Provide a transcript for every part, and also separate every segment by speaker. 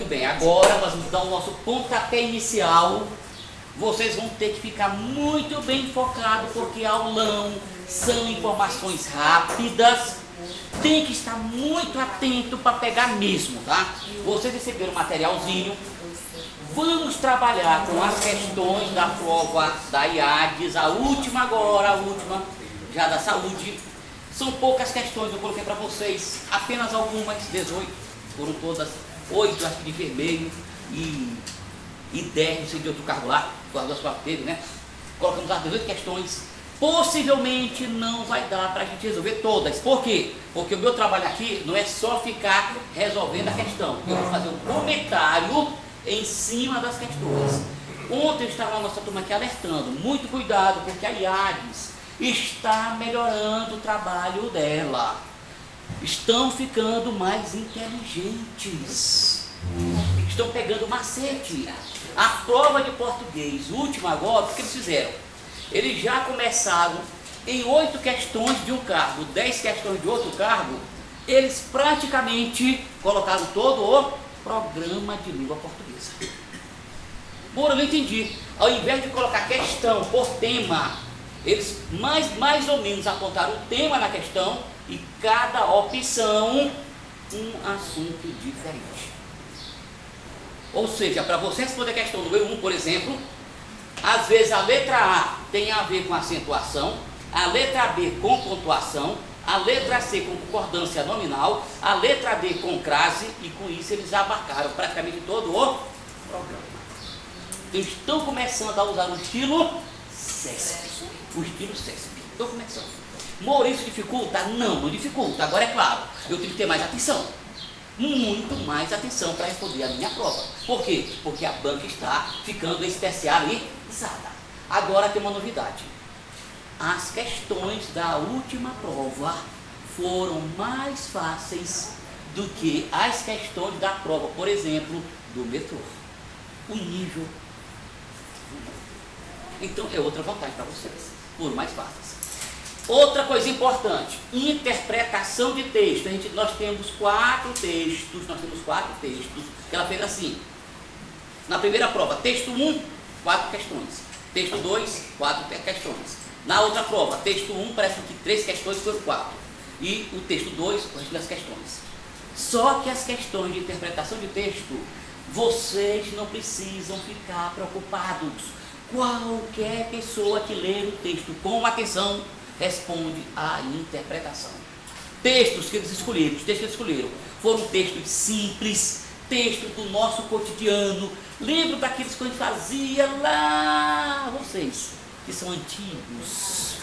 Speaker 1: bem, agora nós vamos dar o nosso pontapé inicial. Vocês vão ter que ficar muito bem focados, porque aulão são informações rápidas. Tem que estar muito atento para pegar mesmo, tá? Vocês receberam um materialzinho. Vamos trabalhar com as questões da prova da IADES, a última agora, a última já da saúde. São poucas questões, eu coloquei para vocês, apenas algumas, 18, foram todas, 8 acho que de enfermeiro e 10, não sei de outro cargo lá, guardou as quatro teve, né? Colocamos as 18 questões. Possivelmente não vai dar para a gente resolver todas. Por quê? Porque o meu trabalho aqui não é só ficar resolvendo a questão. Eu vou fazer um comentário em cima das questões. Ontem eu estava na nossa turma aqui alertando, muito cuidado, porque a IADES está melhorando o trabalho dela. Estão ficando mais inteligentes. Estão pegando macete. A prova de português, última agora, o que eles fizeram? Eles já começaram em 8 questões de um cargo, 10 questões de outro cargo. Eles praticamente colocaram todo o programa de língua portuguesa. Bom, eu não entendi. Ao invés de colocar questão por tema, eles mais ou menos apontaram o tema na questão e cada opção um assunto diferente. Ou seja, para você responder a questão número 1, por exemplo, às vezes a letra A tem a ver com acentuação, a letra B com pontuação, a letra C com concordância nominal, a letra D com crase, e com isso eles abarcaram praticamente todo o programa. Eles estão começando a usar o estilo CESP. O estilo CESP. Estão começando. Maurício dificulta? Não dificulta. Agora é claro, eu tenho que ter mais atenção. Muito mais atenção para responder a minha prova. Por quê? Porque a banca está ficando especializada. Agora tem uma novidade. As questões da última prova foram mais fáceis do que as questões da prova, por exemplo, do metrô. O nível. Então é outra vantagem para vocês. Foram mais fáceis. Outra coisa importante, interpretação de texto. Nós temos 4 textos, que ela fez assim. Na primeira prova, texto 1, 4 questões. Texto 2, 4 questões. Na outra prova, texto 1, parece que 3 questões foram 4. E o texto 2, o resto das questões. Só que as questões de interpretação de texto, vocês não precisam ficar preocupados. Qualquer pessoa que ler o texto com atenção responde à interpretação. Textos que eles escolheram foram textos simples, textos do nosso cotidiano. Lembro daqueles que a gente fazia lá, vocês que são antigos,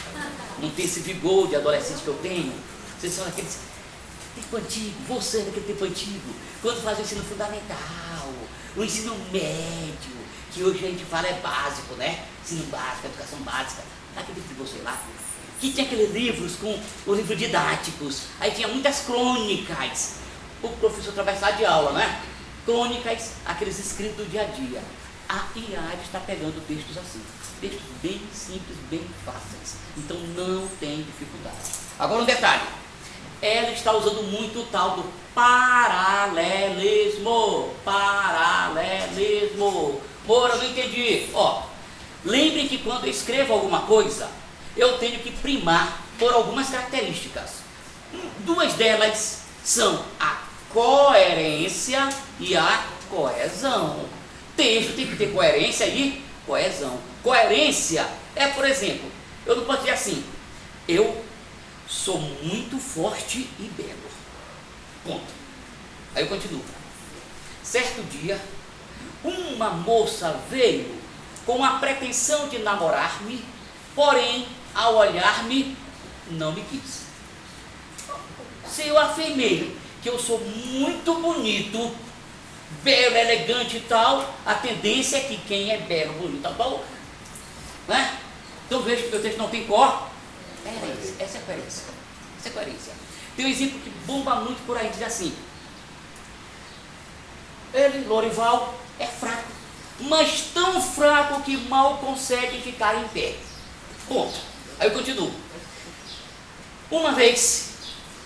Speaker 1: não tem esse vigor de adolescente que eu tenho. Vocês são aqueles tempo antigo, você daquele tempo antigo, quando fazia o ensino fundamental, o ensino médio, que hoje a gente fala é básico, né? Ensino básico, educação básica, aquele de você lá, que tinha aqueles livros com os livros didáticos, aí tinha muitas crônicas, o professor atravessava de aula, né? Crônicas, aqueles escritos do dia a dia. A IADES está pegando textos assim, textos bem simples, bem fáceis, então não tem dificuldade. Agora um detalhe, ela está usando muito o tal do paralelismo. Moura, não entendi. Lembre que quando eu escrevo alguma coisa, eu tenho que primar por algumas características. 2 delas são a coerência e a coesão. Texto tem que ter coerência e coesão. Coerência é, por exemplo, eu não posso dizer assim, eu sou muito forte e belo. Ponto. Aí eu continuo. Certo dia, uma moça veio com a pretensão de namorar-me, porém, ao olhar-me, não me quis. Se eu afirmei que eu sou muito bonito, belo, elegante e tal, a tendência é que quem é belo, bonito, tal, né? Então veja que o meu texto não tem cor. Essa é a coerência. Essa é a coerência. Tem um exemplo que bomba muito por aí, diz assim: ele, Lorival, é fraco, mas tão fraco que mal consegue ficar em pé. Ponto. Aí eu continuo. Uma vez,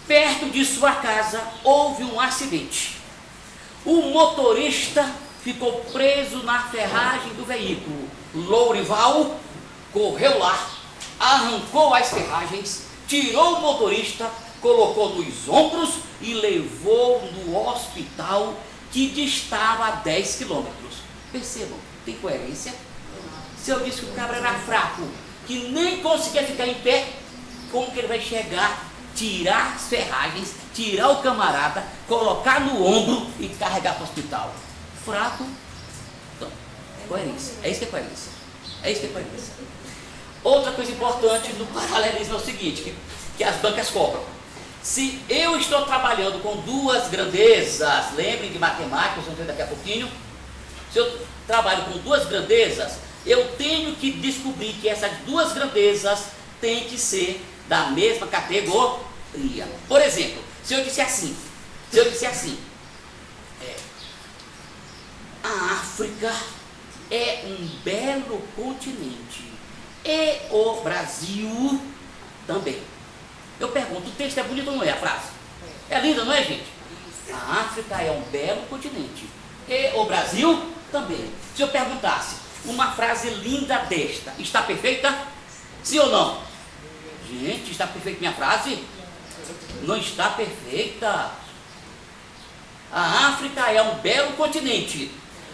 Speaker 1: perto de sua casa, houve um acidente. O motorista ficou preso na ferragem do veículo. Lourival correu lá, arrancou as ferragens, tirou o motorista, colocou nos ombros e levou no hospital que distava a 10 quilômetros. Percebam, tem coerência? Se eu disse que o cabra era fraco, que nem conseguia ficar em pé, como que ele vai chegar, tirar as ferragens, tirar o camarada, colocar no ombro e carregar para o hospital? Fraco. Então, coerência. É isso que é coerência. É isso que é coerência. Outra coisa importante no paralelismo é o seguinte, que as bancas cobram. Se eu estou trabalhando com duas grandezas, lembrem de matemática, vocês vão ver daqui a pouquinho. Se eu trabalho com duas grandezas, eu tenho que descobrir que essas duas grandezas têm que ser da mesma categoria. Por exemplo, se eu disser assim, a África é um belo continente e o Brasil também. Eu pergunto, o texto é bonito ou não é a frase? É linda, não é, gente? A África é um belo continente e o Brasil também. Se eu perguntasse, uma frase linda desta, está perfeita? Sim ou não? Gente, está perfeita minha frase? Não está perfeita. A África é um belo continente.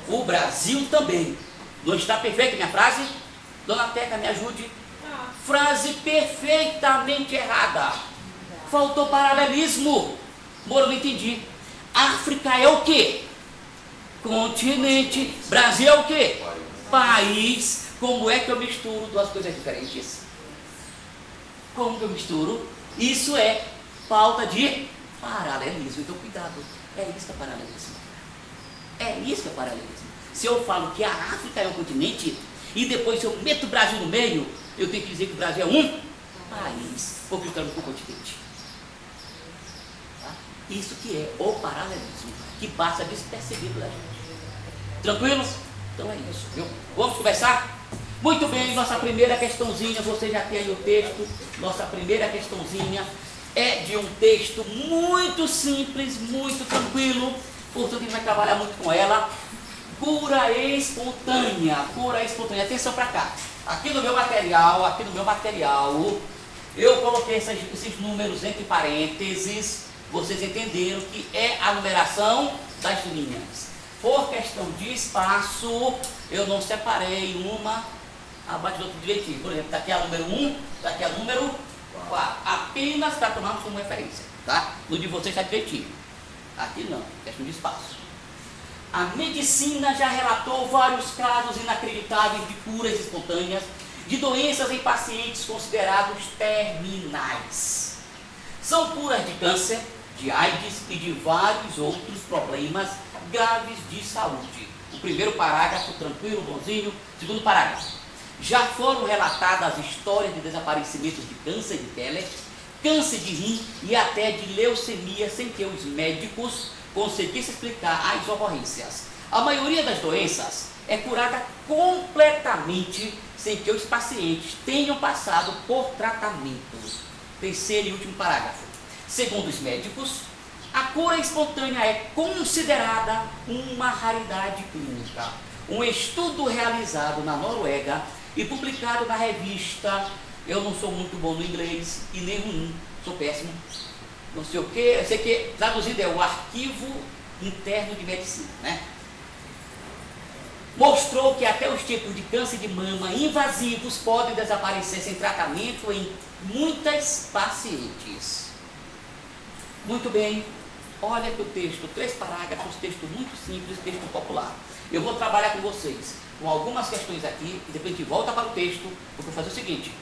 Speaker 1: O Brasil também. Não está perfeita minha frase? Dona Teca, me ajude. Frase perfeitamente errada. Faltou paralelismo. Moro, não entendi. África é o quê? Continente. Brasil é o quê? País. Como é que eu misturo duas coisas diferentes? Como que eu misturo? Isso é falta de paralelismo. Então, cuidado. É isso que é paralelismo. É isso que é paralelismo. Se eu falo que a África é um continente e depois eu meto o Brasil no meio, eu tenho que dizer que o Brasil é um país, porque estamos com o continente. Tá? Isso que é o paralelismo, que passa despercebido da gente. Tranquilo? Então é isso, viu? Vamos conversar? Muito bem, nossa primeira questãozinha, você já tem aí o texto. Nossa primeira questãozinha é de um texto muito simples, muito tranquilo, portanto a gente vai trabalhar muito com ela. Cura espontânea, cura espontânea. Atenção para cá. Aqui no meu material, eu coloquei esses números entre parênteses. Vocês entenderam que é a numeração das linhas. Por questão de espaço, eu não separei uma abaixo do outro direitinho. Por exemplo, daqui é a número 1, daqui é a número 4. Apenas para tomarmos como referência, tá? No de vocês está direitinho. Aqui não, questão de espaço. A medicina já relatou vários casos inacreditáveis de curas espontâneas de doenças em pacientes considerados terminais. São curas de câncer, de AIDS e de vários outros problemas graves de saúde. O primeiro parágrafo, tranquilo, bonzinho. Segundo parágrafo. Já foram relatadas histórias de desaparecimentos de câncer de pele, câncer de rim e até de leucemia sem que os médicos conseguissem explicar as ocorrências. A maioria das doenças é curada completamente sem que os pacientes tenham passado por tratamento. Terceiro e último parágrafo. Segundo os médicos, a cura espontânea é considerada uma raridade clínica. Um estudo realizado na Noruega e publicado na revista, eu não sou muito bom no inglês e nem ruim, sou péssimo, não sei o que, eu sei que traduzido é o Arquivo Interno de Medicina, né? Mostrou que até os tipos de câncer de mama invasivos podem desaparecer sem tratamento em muitas pacientes. Muito bem, olha que o texto, 3 parágrafos, texto muito simples, texto popular. Eu vou trabalhar com vocês com algumas questões aqui e depois a gente volta para o texto. Eu vou fazer o seguinte: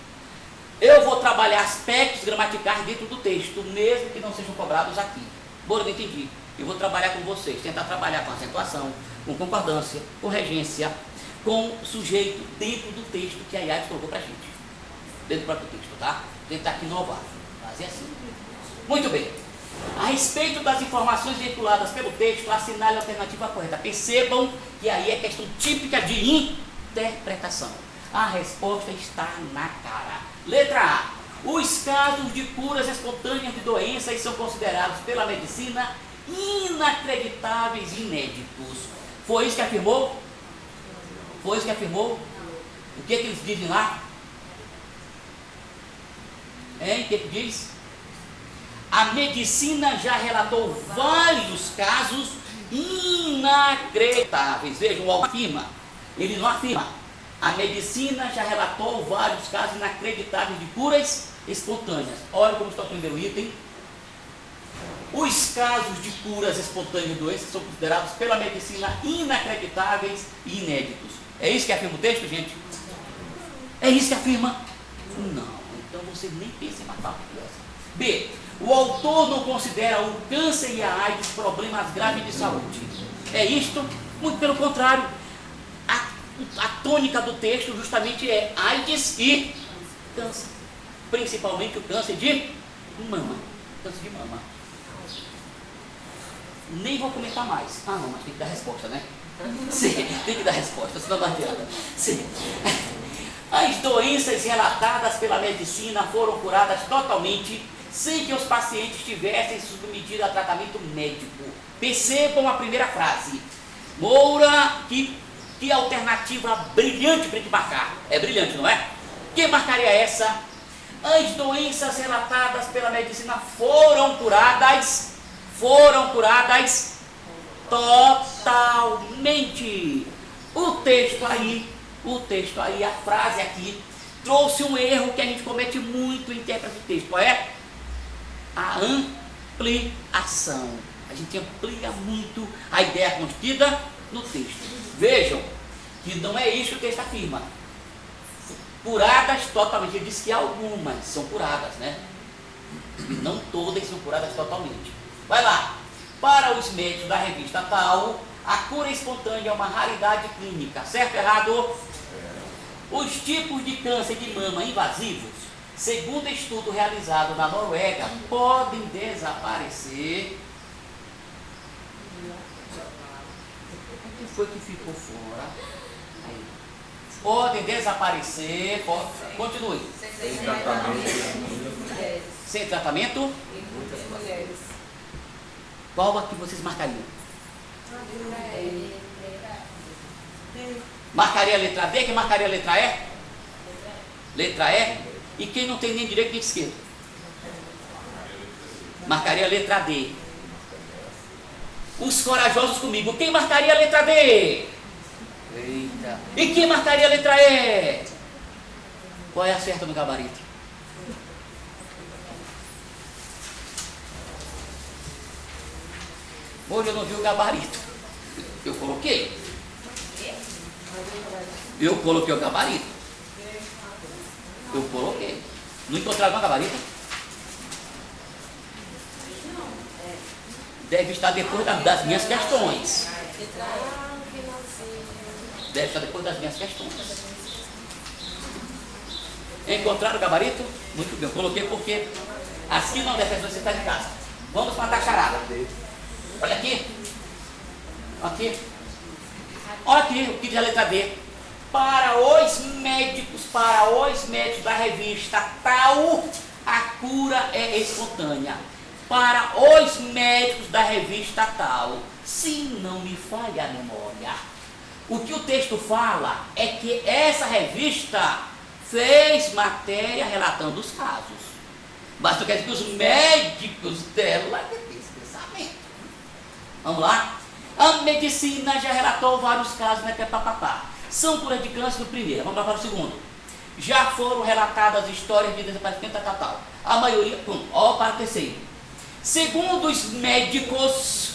Speaker 1: eu vou trabalhar aspectos gramaticais dentro do texto, mesmo que não sejam cobrados aqui. Bora, não entendi. Eu vou trabalhar com vocês, tentar trabalhar com acentuação, com concordância, com regência, com sujeito dentro do texto que a IAD colocou para a gente. Dentro do próprio texto, tá? Tentar aqui inovar. Fazer assim. Muito bem. A respeito das informações veiculadas pelo texto, assinale a alternativa correta. Percebam que aí é questão típica de interpretação. A resposta está na cara. Letra A. Os casos de curas espontâneas de doenças são considerados pela medicina inacreditáveis e inéditos. Foi isso que afirmou? Foi isso que afirmou? O que eles dizem lá? O que diz? A medicina já relatou vários casos inacreditáveis. Vejam, o autor afirma, ele não afirma. A medicina já relatou vários casos inacreditáveis de curas espontâneas. Olha como está o primeiro item. Os casos de curas espontâneas de doenças são considerados pela medicina inacreditáveis e inéditos. É isso que afirma o texto, gente? É isso que afirma? Não. Então você nem pensa em matar a criança. B. O autor não considera o câncer e a AIDS problemas graves de saúde. É isto? Muito pelo contrário. A tônica do texto justamente é AIDS e câncer. Principalmente o câncer de mama. Câncer de mama. Nem vou comentar mais. Ah não, mas tem que dar resposta, né? Sim, tem que dar resposta, senão não adianta. Sim. As doenças relatadas pela medicina foram curadas totalmente sem que os pacientes tivessem submetido a tratamento médico. Percebam a primeira frase. Moura, que alternativa brilhante para a gente marcar. É brilhante, não é? Que marcaria essa? As doenças relatadas pela medicina foram curadas totalmente. O texto aí, a frase aqui, trouxe um erro que a gente comete muito em intérprete de texto. Qual é? A ampliação. A gente amplia muito a ideia contida no texto. Vejam que não é isso que o texto afirma. Curadas totalmente. Ele diz que algumas são curadas, né? E não todas são curadas totalmente. Vai lá. Para os médicos da revista Tal, a cura espontânea é uma raridade clínica. Certo ou errado? Os tipos de câncer de mama invasivos, segundo estudo realizado na Noruega, podem desaparecer. O que foi que ficou fora? Aí. Podem desaparecer. Continue. Sem tratamento? Qual a que vocês marcariam? Marcaria a letra D, quem marcaria a letra E? Letra E. E quem não tem nem direito nem esquerda? Marcaria a letra D. Os corajosos comigo, quem marcaria a letra D? Eita. E quem marcaria a letra E? Qual é a certa no gabarito? Hoje eu não vi o gabarito. Eu coloquei. Eu coloquei o gabarito. Eu coloquei. Não encontraram o gabarito? Deve estar depois das minhas questões. Deve estar depois das minhas questões. Encontraram o gabarito? Muito bem, eu coloquei porque assim não deve você está de casa. Vamos para a tacharada. Olha aqui. Aqui. Olha aqui o que diz a letra D. Para os médicos da revista Tal, a cura é espontânea. Para os médicos da revista Tal, se não me falha a memória. O que o texto fala é que essa revista fez matéria relatando os casos. Mas tu quer dizer que os médicos dela têm esse pensamento. Vamos lá? A medicina já relatou vários casos, né? Papapá. São curas de câncer do primeiro. Vamos lá para o segundo. Já foram relatadas histórias de desaparecimento tal. A maioria, para o terceiro. Segundo os médicos,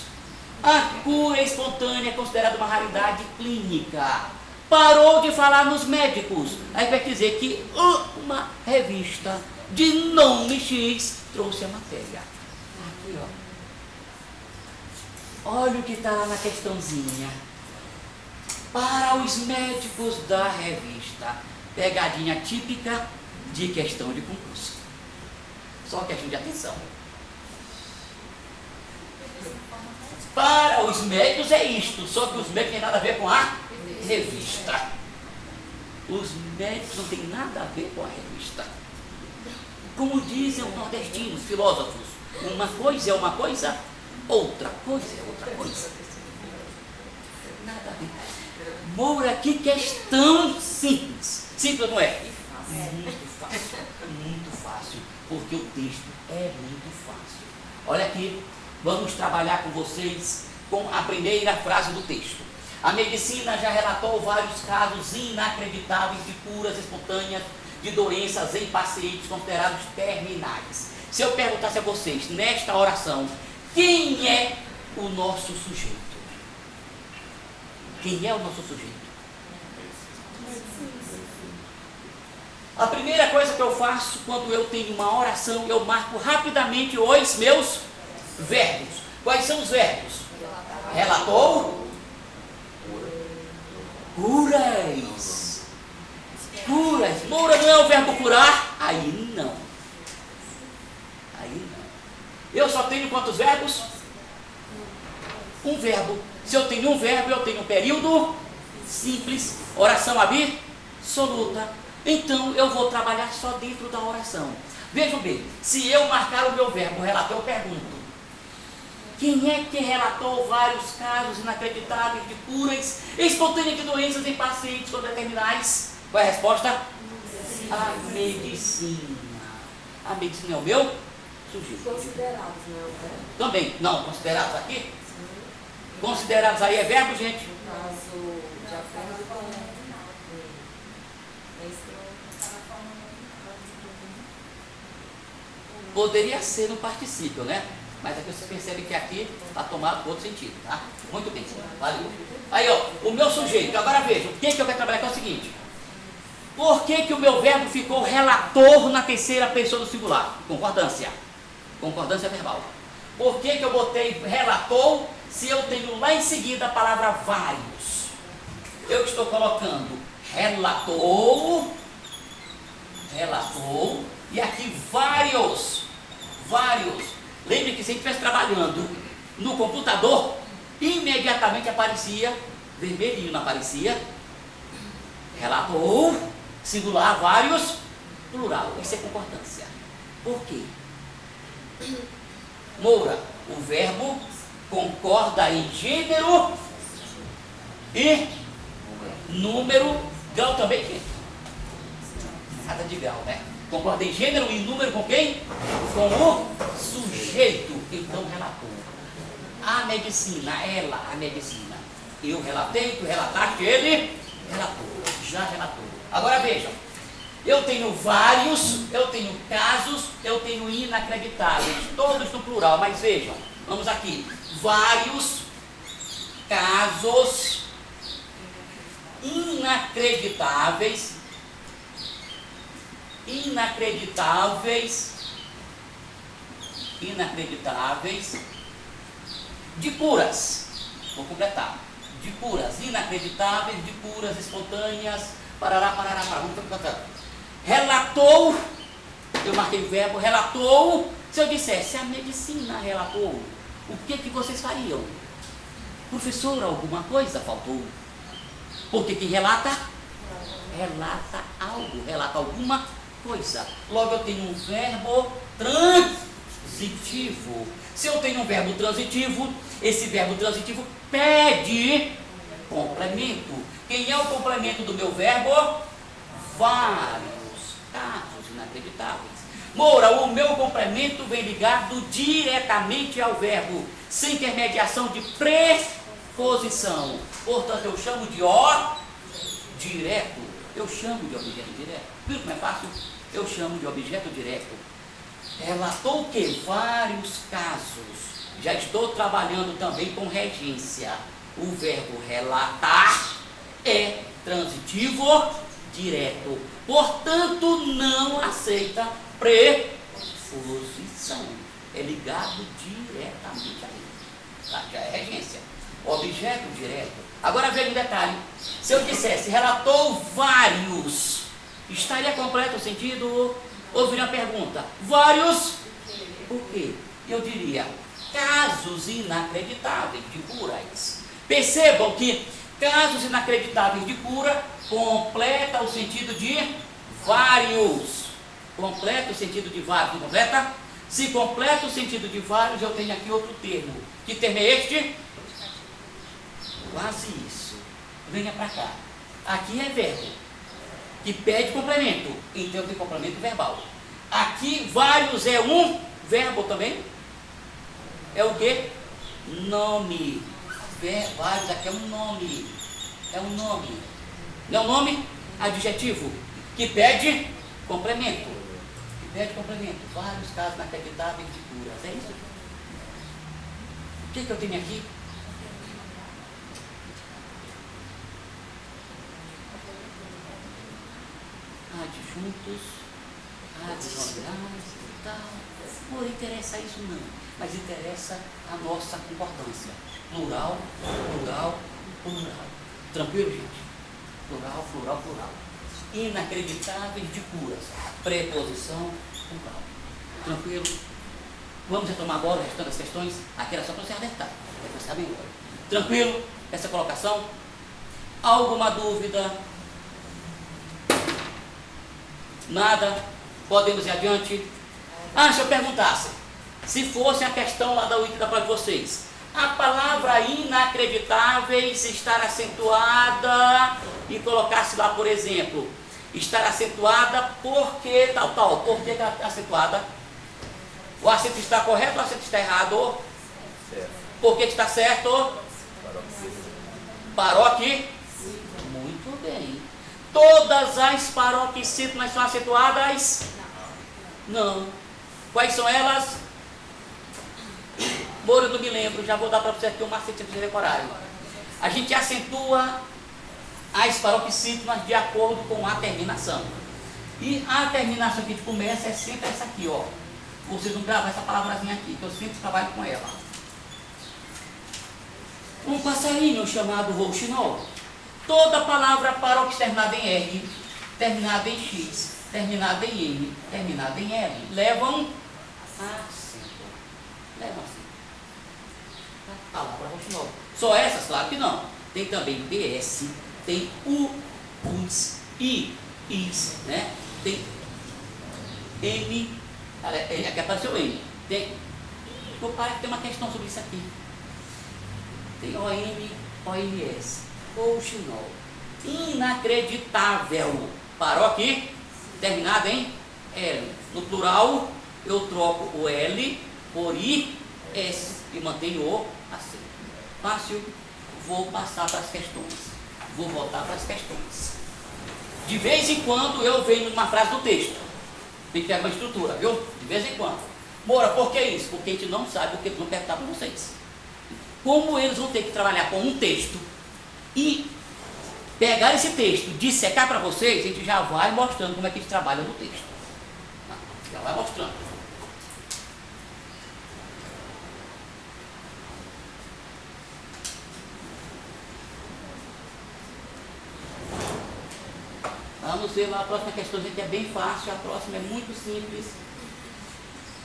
Speaker 1: a cura espontânea é considerada uma raridade clínica. Parou de falar nos médicos. Aí vai dizer que uma revista de nome X trouxe a matéria. Aqui, ó. Olha o que está lá na questãozinha. Para os médicos da revista. Pegadinha típica de questão de concurso. Só questão de atenção. Para os médicos é isto, só que os médicos não tem nada a ver com a revista. Os médicos não têm nada a ver com a revista. Como dizem os nordestinos, filósofos, uma coisa é uma coisa, outra coisa é outra coisa. Nada a ver. Moura, que questão simples. Simples não é? Muito fácil, porque o texto é muito fácil. Olha aqui, vamos trabalhar com vocês com a primeira frase do texto. A medicina já relatou vários casos inacreditáveis de curas espontâneas de doenças em pacientes considerados terminais. Se eu perguntasse a vocês, nesta oração, quem é o nosso sujeito? Quem é o nosso sujeito? A primeira coisa que eu faço quando eu tenho uma oração, eu marco rapidamente os meus verbos. Quais são os verbos? Relatou? Curas. Curas. Moura não é o verbo curar? Aí não. Aí não. Eu só tenho quantos verbos? Um verbo. Se eu tenho um verbo, eu tenho um período simples, oração absoluta. Então eu vou trabalhar só dentro da oração. Vejam bem, se eu marcar o meu verbo relator, eu pergunto: quem é que relatou vários casos inacreditáveis de curas espontâneas de doenças em pacientes com terminais? Qual é a resposta? A medicina. A medicina é o meu sujeito.
Speaker 2: Considerados, não é?
Speaker 1: Também, não, considerados aqui? Considerados aí é verbo, gente?
Speaker 2: No caso, de acordo com...
Speaker 1: Poderia ser no particípio, né? Mas aqui você percebe que aqui está tomado por outro sentido, tá? Muito bem, valeu. Aí, ó, o meu sujeito, agora veja, o que eu quero trabalhar aqui é o seguinte: por que o meu verbo ficou relator na terceira pessoa do singular? Concordância. Concordância verbal. Por que eu botei relator se eu tenho lá em seguida a palavra vários? Eu estou colocando relator, e aqui vários. Lembre que se a gente estivesse trabalhando no computador, imediatamente aparecia, vermelhinho não aparecia, relator, singular, vários, plural. Isso é concordância. Por quê? Moura, o verbo concorda em gênero e número, grau também, gente. Nada de grau, né? Concorda em gênero e número com quem? Com o sujeito. Então relatou. A medicina, ela, a medicina. Eu relatei, tu relataste, ele relatou. Já relatou. Agora vejam. Eu tenho vários, eu tenho casos, eu tenho inacreditáveis. Todos no plural, mas vejam. Vamos aqui. Vários casos inacreditáveis de curas. Vou completar. De curas inacreditáveis, de curas espontâneas. Parará. Vamos completar. Relatou, eu marquei o verbo, relatou. Se eu dissesse, a medicina relatou, o que vocês fariam? Professor, alguma coisa faltou. Porque quem relata? Relata algo, relata alguma coisa. Logo eu tenho um verbo transitivo. Se eu tenho um verbo transitivo, esse verbo transitivo pede complemento. Quem é o complemento do meu verbo? Vários casos inacreditáveis. Moura, o meu complemento vem ligado diretamente ao verbo, sem intermediação de preposição. Portanto, eu chamo de direto. Eu chamo de objeto direto. Viu como é fácil? Eu chamo de objeto direto. Relatou o que? Vários casos. Já estou trabalhando também com regência. O verbo relatar é transitivo direto. Portanto, não aceita preposição. É ligado diretamente a ele. Tá? Já é regência. Objeto direto. Agora veja um detalhe. Se eu dissesse relatou vários, estaria completo o sentido? Ou viria a pergunta, vários? Por quê? Eu diria, casos inacreditáveis de curas. Percebam que casos inacreditáveis de cura completa o sentido de vários. Completa o sentido de vários. Completa? Se completa o sentido de vários, eu tenho aqui outro termo. Que termo é este? Quase isso. Venha para cá. Aqui é verbo, que pede complemento. Então tem complemento verbal. Aqui, vários é um verbo também. É o quê? Nome. Vários aqui é um nome. É um nome. Não é um nome? Adjetivo. Que pede complemento. Que pede complemento. Vários casos inacreditáveis de curas. É isso? O que eu tenho aqui? Adjuntos, adverbiais e tal. Não interessa isso não, mas interessa a nossa concordância. Plural, plural, plural. Tranquilo, gente? Plural, plural, plural. Inacreditáveis de curas. Preposição, plural. Tranquilo? Vamos retomar agora o restante das questões? Aqui era só para você alertar. Depois sabem agora. Tranquilo? Essa colocação? Alguma dúvida? Nada? Podemos ir adiante? Se eu perguntasse, se fosse a questão lá da Wiki da prova de vocês, a palavra inacreditáveis estar acentuada e colocasse lá, por exemplo, estar acentuada porque tal, por que está acentuada? O acento está correto ou o acento está errado?
Speaker 3: Certo.
Speaker 1: Por que está certo? Paroque? Muito bem. Todas as paroxítonas são acentuadas? Não. Quais são elas? Moro, não me lembro, já vou dar para você aqui um macete para você decorarem. A gente acentua as paroxítonas de acordo com a terminação. E a terminação que a gente começa é sempre essa aqui, ó. Vocês vão gravar essa palavrazinha aqui, que eu sempre trabalho com ela. Um passarinho chamado rouxinol. Toda palavra parox terminada em R, terminada em X, terminada em M, terminada em L, levam acento. Levam acento. A palavra rouxinol. Só essas? Claro que não. Tem também PS, tem US, I, IS, né? Tem M, aqui apareceu M. Tem, meu pai tem uma questão sobre isso aqui. Tem OM, OMS. Rouxinol. Inacreditável. Parou aqui? Terminado em L. No plural, eu troco o L por IS e mantenho o acento. Fácil? Vou passar para as questões. Vou voltar para as questões. De vez em quando eu venho numa frase do texto. Tem que ter uma estrutura, viu? De vez em quando. Moura, por que isso? Porque a gente não sabe o que eles vão perguntar para vocês. Como eles vão ter que trabalhar com um texto e pegar esse texto, dissecar para vocês, a gente já vai mostrando como é que eles trabalham no texto. Já vai mostrando. Vamos ver lá a próxima questão, gente, é bem fácil, a próxima é muito simples.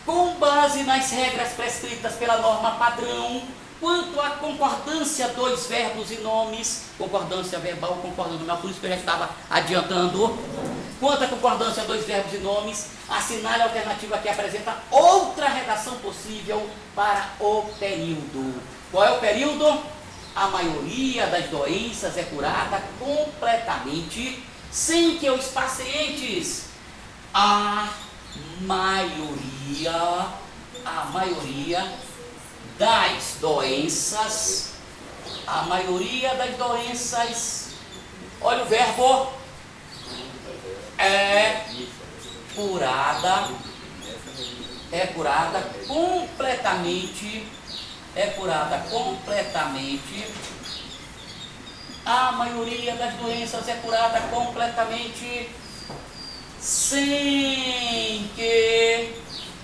Speaker 1: Com base nas regras prescritas pela norma padrão, quanto à concordância dos verbos e nomes, concordância verbal, concordância nominal, por isso que eu já estava adiantando. Quanto à concordância dos verbos e nomes, assinale a alternativa que apresenta outra redação possível para o período. Qual é o período? A maioria das doenças é curada completamente, sem que os pacientes, a maioria das doenças, olha o verbo, é curada completamente, a maioria das doenças é curada completamente, sem que,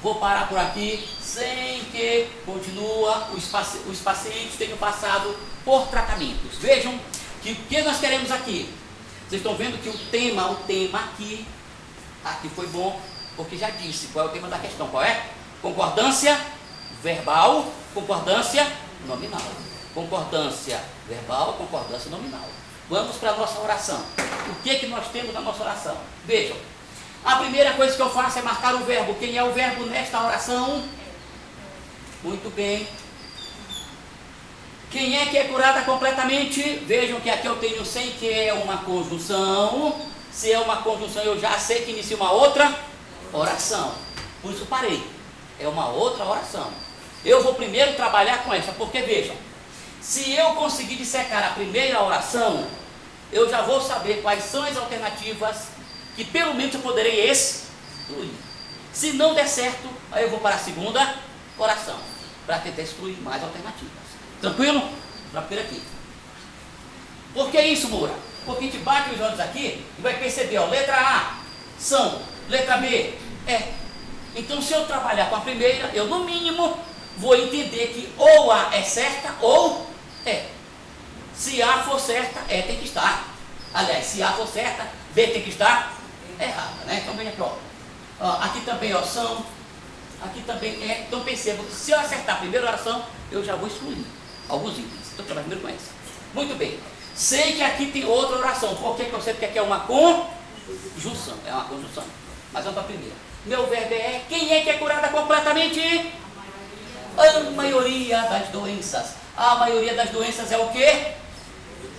Speaker 1: vou parar por aqui, sem que, continua, os pacientes tenham passado por tratamentos. Vejam que o que nós queremos aqui. Vocês estão vendo que o tema aqui foi bom, porque já disse qual é o tema da questão. Qual é? Concordância verbal, concordância nominal. Concordância verbal, concordância nominal. Vamos para a nossa oração. O que é que nós temos na nossa oração? Vejam, A primeira coisa que eu faço é marcar o verbo. Quem é o verbo nesta oração? Muito bem. Quem é que é curada completamente? Vejam que aqui eu tenho sem, que é uma conjunção. Se é uma conjunção, eu já sei que inicia uma outra oração. Por isso parei. É uma outra oração. Eu vou primeiro trabalhar com essa, porque vejam, se eu conseguir dissecar a primeira oração, eu já vou saber quais são as alternativas que pelo menos eu poderei excluir. Se não der certo, aí eu vou para a segunda oração, para tentar excluir mais alternativas. Tranquilo? Tranquilo aqui. Por que isso, Moura? Porque a gente bate os olhos aqui e vai perceber, ó, letra A, são, letra B, é. Então, se eu trabalhar com a primeira, eu no mínimo vou entender que ou A é certa ou é. Se A for certa, E tem que estar. Aliás, se A for certa, B tem que estar errada, né? Então, vem aqui, ó. Aqui também, ó, são. Aqui também é. Então, perceba que se eu acertar a primeira oração, eu já vou excluir alguns itens. Então, trabalho primeiro com essa. Muito bem. Sei que aqui tem outra oração. Por que eu sei? Porque aqui é uma conjunção. É uma conjunção. Mas vamos para a primeira. Meu verbo é. Quem é que é curada completamente? A maioria das doenças. A maioria das doenças é o quê?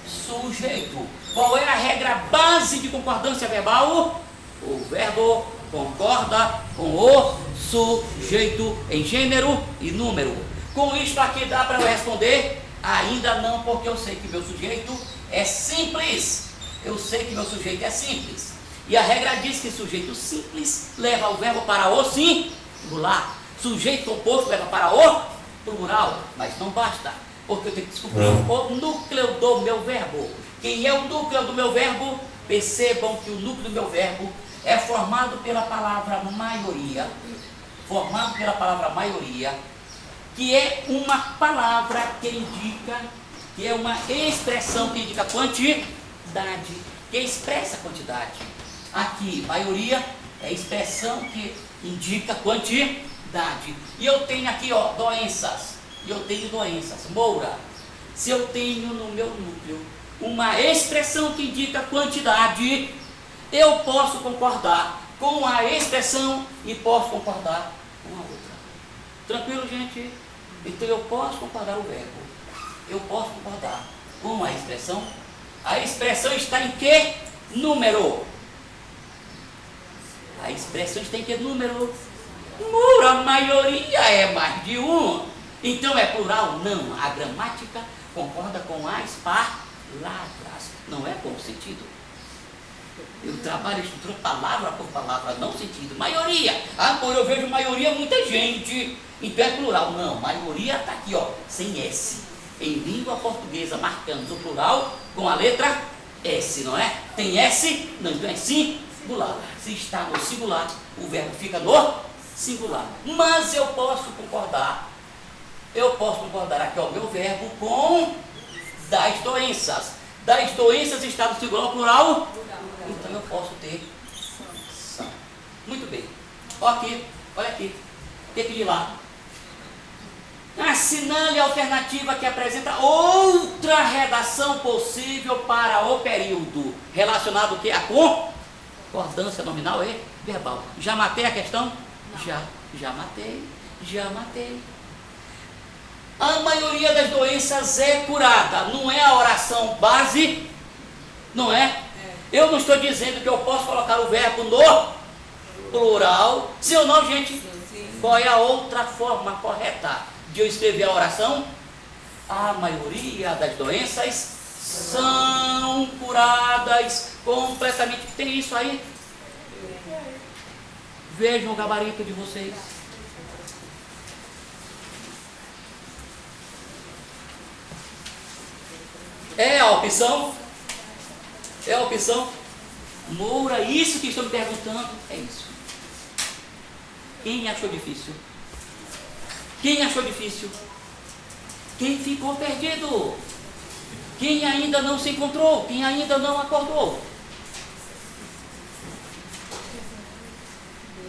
Speaker 1: Sujeito. Qual é a regra base de concordância verbal? O verbo concorda com o sujeito em gênero e número. Com isto aqui dá para eu responder? Ainda não, porque eu sei que meu sujeito é simples. Eu sei que meu sujeito é simples. E a regra diz que sujeito simples leva o verbo para o singular. Sujeito composto leva para o plural. Mas não basta, porque eu tenho que descobrir o núcleo do meu verbo. Quem é o núcleo do meu verbo? Percebam que o núcleo do meu verbo é formado pela palavra maioria. Formado pela palavra maioria, que é uma palavra que indica, que é uma expressão que indica quantidade, que expressa quantidade. Aqui, maioria é expressão que indica quantidade. E eu tenho aqui, ó, doenças. E eu tenho doenças. Moura, se eu tenho no meu núcleo uma expressão que indica quantidade, eu posso concordar com a expressão e posso concordar com a outra. Tranquilo, gente? Então eu posso concordar o verbo. Eu posso concordar com a expressão. A expressão está em que número? A expressão está em que número? Moura, a maioria é mais de um. Então é plural? Não. A gramática concorda com as palavras, não é com o sentido. Eu trabalho a estrutura palavra por palavra, não sentido. Maioria. Agora eu vejo maioria, muita gente. Então é plural. Não, maioria está aqui, ó, sem S. Em língua portuguesa, marcamos o plural com a letra S, não é? Tem S? Não, então é singular. Se está no singular, o verbo fica no singular. Mas eu posso concordar aqui, ó, meu verbo com das doenças. Das doenças está no singular ou plural? Então eu posso ter são. Muito bem. Olha aqui. O que diz lá? Assinale a alternativa que apresenta outra redação possível para o período. Relacionado o que? A concordância nominal e verbal. Já matei a questão? Já matei. A maioria das doenças é curada. Não é a oração base? Não é? Eu não estou dizendo que eu posso colocar o verbo no plural. Sim ou não, gente? Qual é a outra forma correta de eu escrever a oração? A maioria das doenças são curadas completamente. Tem isso aí? Vejam o gabarito de vocês. É a opção? É a opção? Moura, isso que estou me perguntando, é isso. Quem achou difícil? Quem ficou perdido? Quem ainda não se encontrou? Quem ainda não acordou?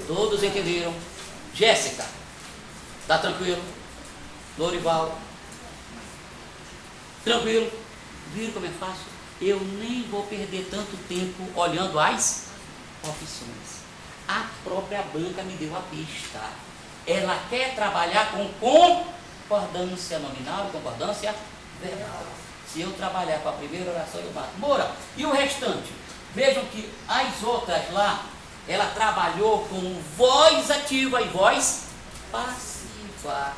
Speaker 1: Todos entenderam? Jéssica, tá tranquilo? Lorival, tranquilo? Viram como é fácil? Eu nem vou perder tanto tempo olhando as opções. própria banca me deu a pista. Ela quer trabalhar com concordância nominal e concordância verbal. Se eu trabalhar com a primeira oração, eu bato. Moura, e o restante? Vejam que as outras lá, ela trabalhou com voz ativa e voz passiva.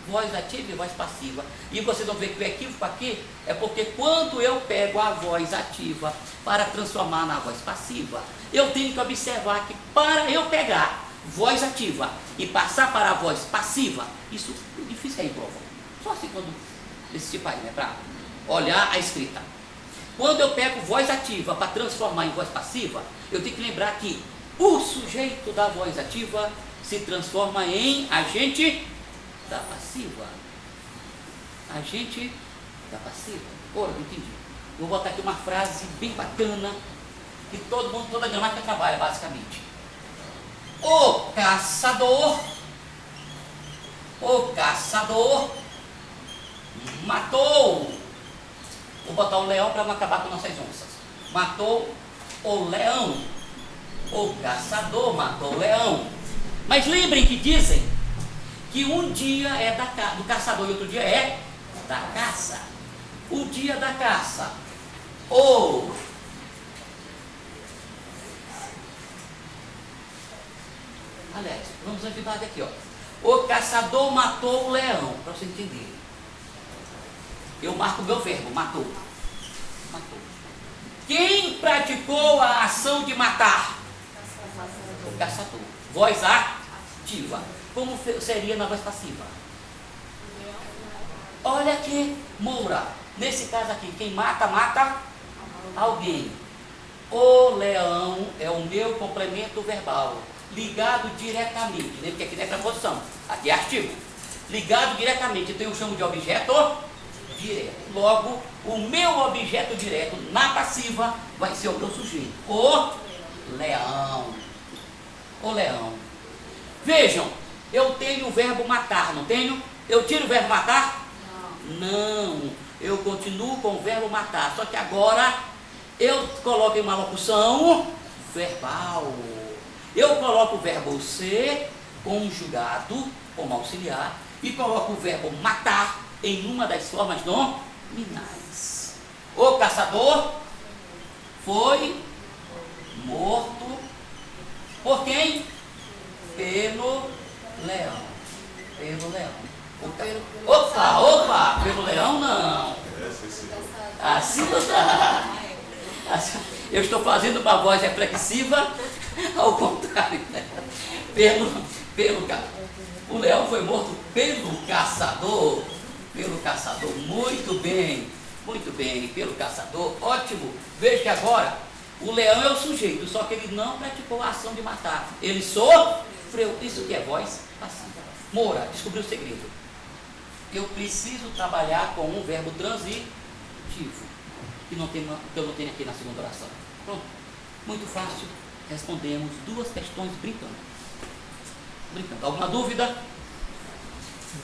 Speaker 1: Voz ativa e voz passiva. E vocês vão ver que o equívoco aqui é porque quando eu pego a voz ativa para transformar na voz passiva, eu tenho que observar que para eu pegar voz ativa e passar para a voz passiva, isso é difícil aí, prova. Só assim quando desse tipo aí, né? Para olhar a escrita. Quando eu pego voz ativa para transformar em voz passiva, eu tenho que lembrar que o sujeito da voz ativa se transforma em agente da passiva. Agente da passiva. Ora, não entendi. Vou botar aqui uma frase bem bacana que todo mundo, toda a gramática trabalha basicamente. O caçador matou. Vou botar o leão para não acabar com nossas onças. Matou o leão. O caçador matou o leão. Mas lembrem que dizem que um dia é do caçador e outro dia é da caça. O dia da caça. Aliás, vamos ajudar aqui, ó. O caçador matou o leão, para você entender. Eu marco o meu verbo, matou. Matou. Quem praticou a ação de matar? O caçador. Voz ativa. Como seria na voz passiva? Olha aqui, Moura. Nesse caso aqui, quem mata, mata alguém. O leão é o meu complemento verbal, ligado diretamente. Lembra que aqui não é preposição, aqui é artigo. Ligado diretamente, então eu chamo de objeto direto. Logo, o meu objeto direto na passiva vai ser o meu sujeito. O leão. O leão. Vejam, eu tenho o verbo matar, não tenho? Eu tiro o verbo matar? Não. Eu continuo com o verbo matar, só que agora eu coloco em uma locução verbal. Eu coloco o verbo ser conjugado como auxiliar e coloco o verbo matar em uma das formas nominais. O caçador foi morto por quem? Pelo leão. Pelo leão. Opa, pelo leão não. Assim não dá. Eu estou fazendo uma voz reflexiva ao contrário. O leão foi morto pelo caçador. Pelo caçador. Muito bem, pelo caçador. Ótimo. Veja que agora o leão é o sujeito, só que ele não praticou a ação de matar. Ele sofreu. Isso que é voz passiva. Moura, descobriu o segredo. Eu preciso trabalhar com um verbo transitivo, que eu não tenho aqui na segunda oração. Pronto. Muito fácil. Respondemos duas questões brincando. Alguma dúvida?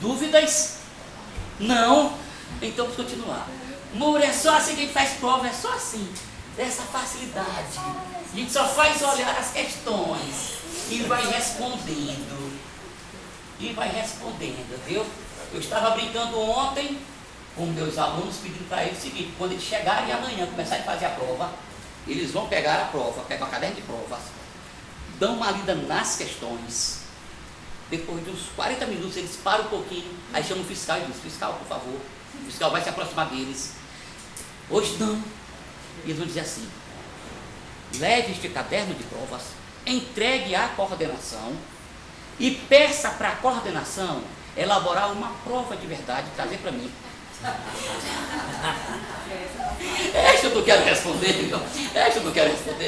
Speaker 1: Dúvidas? Não? Então vamos continuar. Moura, é só assim que a gente faz prova, é só assim. Dessa facilidade. A gente só faz olhar as questões e vai respondendo. Viu? Eu estava brincando ontem com meus alunos, pedindo para eles o seguinte: quando eles chegarem amanhã, começarem a fazer a prova, eles vão pegar a prova, pegam a caderno de provas, dão uma lida nas questões. Depois de uns 40 minutos, eles param um pouquinho, aí chamam o fiscal e diz: fiscal, por favor. O fiscal vai se aproximar deles. Hoje não. E eles vão dizer assim: leve este caderno de provas, entregue à coordenação e peça para a coordenação elaborar uma prova de verdade e trazer para mim. Essa eu não quero responder,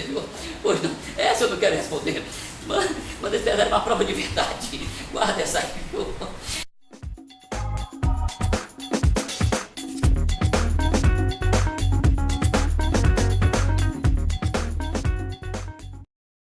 Speaker 1: viu? Pois não, essa eu não quero responder. Manda eles fizerem uma prova de verdade. Guarda essa aí.